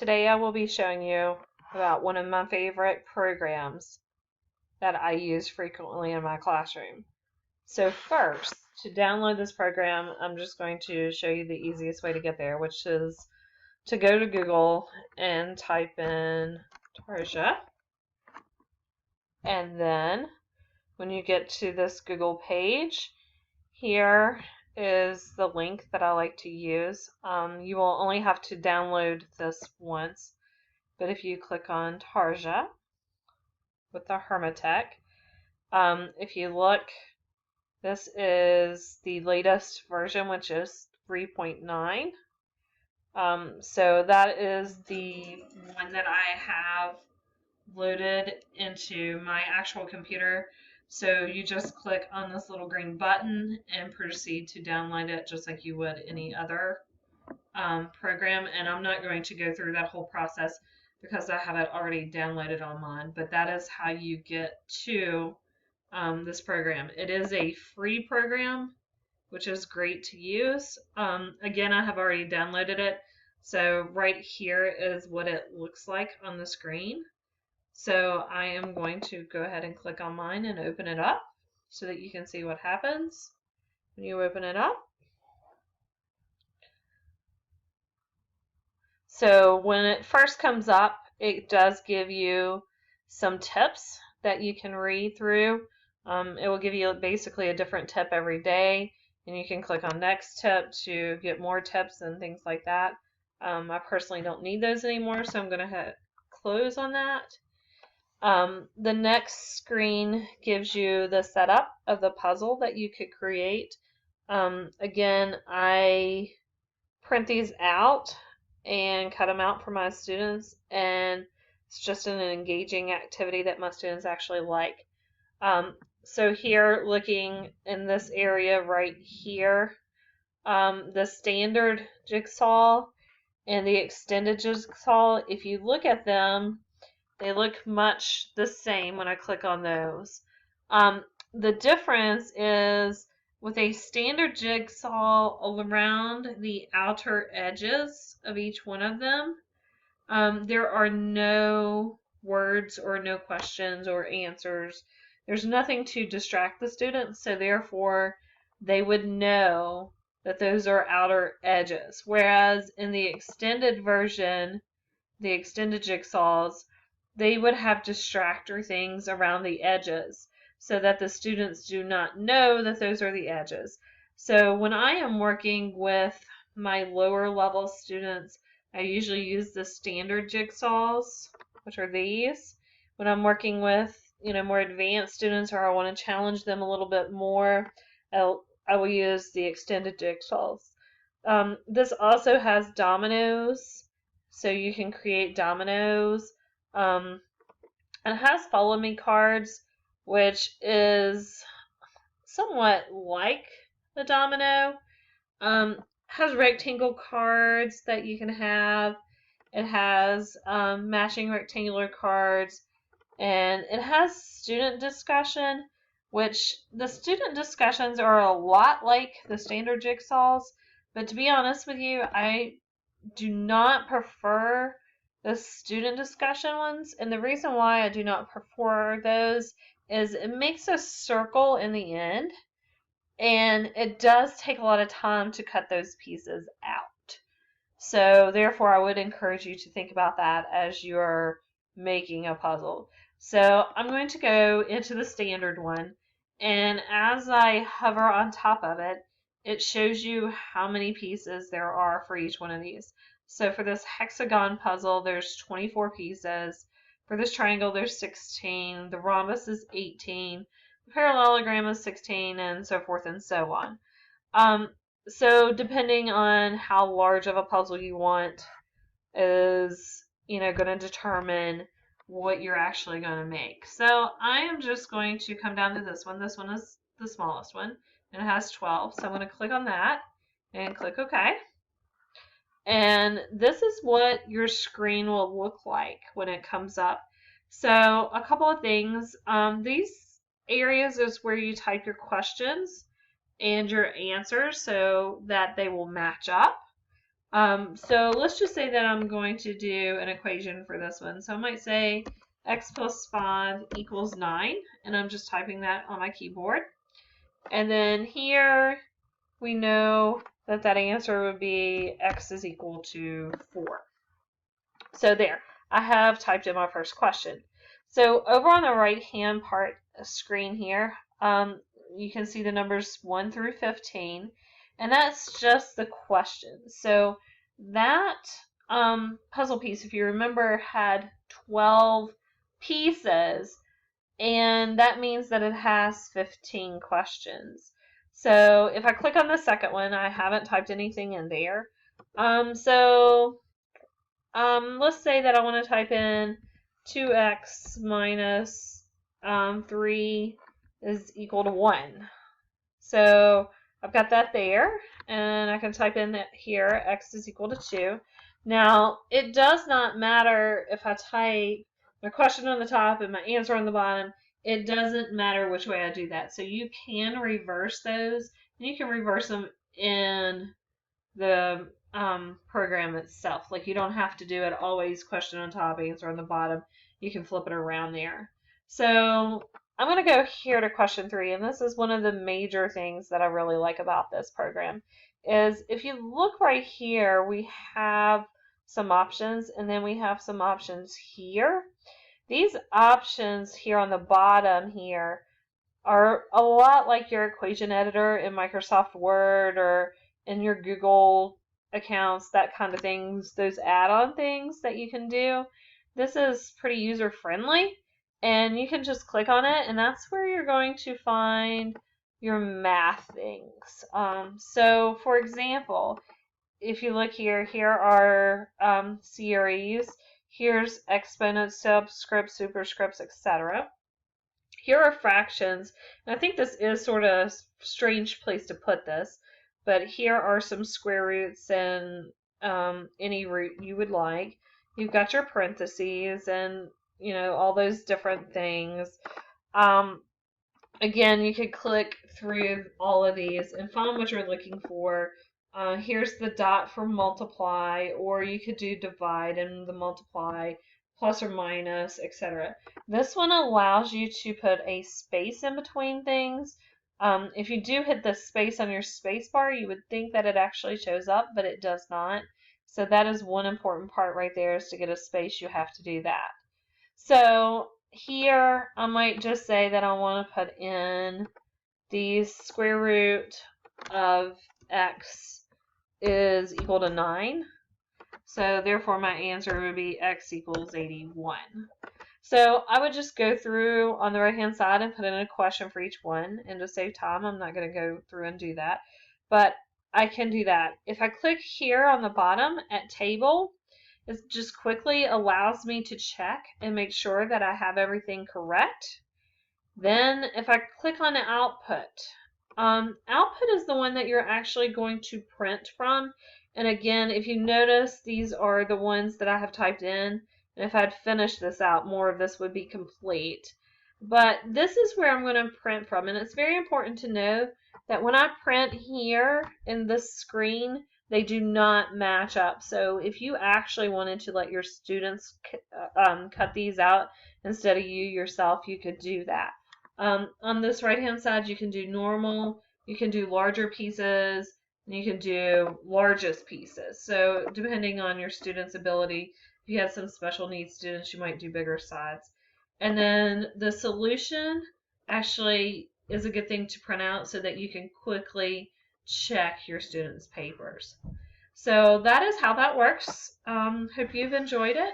today I will be showing you about one of my favorite programs that I use frequently in my classroom. So first, to download this program, I'm just going to show you the easiest way to get there, which is to go to Google and type in Tarsia. And then when you get to this Google page, here is the link that I like to use. You will only have to download this once, but if you click on Tarsia with the Hermitech, if you look, this is the latest version, which is 3.9. So that is the one that I have loaded into my actual computer. So you just click on this little green button and proceed to download it just like you would any other program. And I'm not going to go through that whole process because I have it already downloaded on mine. But that is how you get to this program. It is a free program, which is great to use. Again, I have already downloaded it. So right here is what it looks like on the screen. So I am going to go ahead and click on mine and open it up so that you can see what happens when you open it up. So when it first comes up, it does give you some tips that you can read through. It will give you basically a different tip every day, and you can click on next tip to get more tips and things like that. I personally don't need those anymore, so I'm going to hit close on that. The next screen gives you the setup of the puzzle that you could create. Again, I print these out and cut them out for my students, and it's just an engaging activity that my students actually like. So here, looking in this area right here, the standard jigsaw and the extended jigsaw, if you look at them, they look much the same when I click on those. The difference is with a standard jigsaw around the outer edges of each one of them, there are no words or no questions or answers. There's nothing to distract the students, so therefore they would know that those are outer edges. Whereas in the extended version, the extended jigsaws, they would have distractor things around the edges so that the students do not know that those are the edges. So when I am working with my lower level students, I usually use the standard jigsaws, which are these. When I'm working with more advanced students, or I want to challenge them a little bit more, I will use the extended jigsaws. This also has dominoes, so you can create dominoes. It has follow me cards, which is somewhat like the domino. Has rectangle cards that you can have. It has matching rectangular cards, and it has student discussion, which the student discussions are a lot like the standard jigsaws, but to be honest with you, I do not prefer the student discussion ones, and the reason why I do not prefer those is it makes a circle in the end, and it does take a lot of time to cut those pieces out. So therefore I would encourage you to think about that as you're making a puzzle. So I'm going to go into the standard one, and as I hover on top of it, it shows you how many pieces there are for each one of these. So for this hexagon puzzle, there's 24 pieces. For this triangle, there's 16. The rhombus is 18. The parallelogram is 16, and so forth and so on. So depending on how large of a puzzle you want is, going to determine what you're actually going to make. So I am just going to come down to this one. This one is the smallest one, and it has 12. So I'm going to click on that and click OK. And this is what your screen will look like when it comes up. So a couple of things. These areas is where you type your questions and your answers so that they will match up. So let's just say that I'm going to do an equation for this one. So I might say x plus 5 equals 9, and I'm just typing that on my keyboard. And then here we know that that answer would be x is equal to 4. So there, I have typed in my first question. So over on the right-hand part of the screen here, you can see the numbers 1 through 15, and that's just the question. So that puzzle piece, if you remember, had 12 pieces, and that means that it has 15 questions. So if I click on the second one, I haven't typed anything in there. Let's say that I want to type in 2x minus 3 is equal to 1. So I've got that there, and I can type in that here, x is equal to 2. Now, it does not matter if I type my question on the top and my answer on the bottom. It doesn't matter which way I do that. So you can reverse those, and you can reverse them in the program itself. Like, you don't have to do it always question on top, answer on the bottom. You can flip it around there. So I'm going to go here to question 3, and this is one of the major things that I really like about this program, is if you look right here, we have some options, and then we have some options here. These options here on the bottom here are a lot like your equation editor in Microsoft Word or in your Google accounts, that kind of things, those add-on things that you can do. This is pretty user-friendly, and you can just click on it, and that's where you're going to find your math things. So, for example, if you look here, here are series, here's exponents, subscripts, superscripts, etc. Here are fractions, and I think this is sort of a strange place to put this, but here are some square roots and any root you would like. You've got your parentheses and, you know, all those different things. Again, you could click through all of these and find what you're looking for. Here's the dot for multiply, or you could do divide and the multiply, plus or minus, etc. This one allows you to put a space in between things. If you do hit the space on your space bar, you would think that it actually shows up, but it does not. So that is one important part right there, is to get a space, you have to do that. So here I might just say that I want to put in the square root of x is equal to 9. So therefore my answer would be x equals 81. So I would just go through on the right hand side and put in a question for each one, and to save time I'm not going to go through and do that, but I can do that. If I click here on the bottom at table, it just quickly allows me to check and make sure that I have everything correct. Then if I click on the output, output is the one that you're actually going to print from. And again, if you notice, these are the ones that I have typed in. And if I'd finished this out, more of this would be complete. But this is where I'm going to print from. And it's very important to know that when I print here in this screen, they do not match up. So if you actually wanted to let your students cut these out instead of you yourself, you could do that. On this right hand side, you can do normal, you can do larger pieces, and you can do largest pieces. So depending on your student's ability, if you have some special needs students, you might do bigger sides. And then the solution actually is a good thing to print out so that you can quickly check your students' papers. So that is how that works. Hope you've enjoyed it.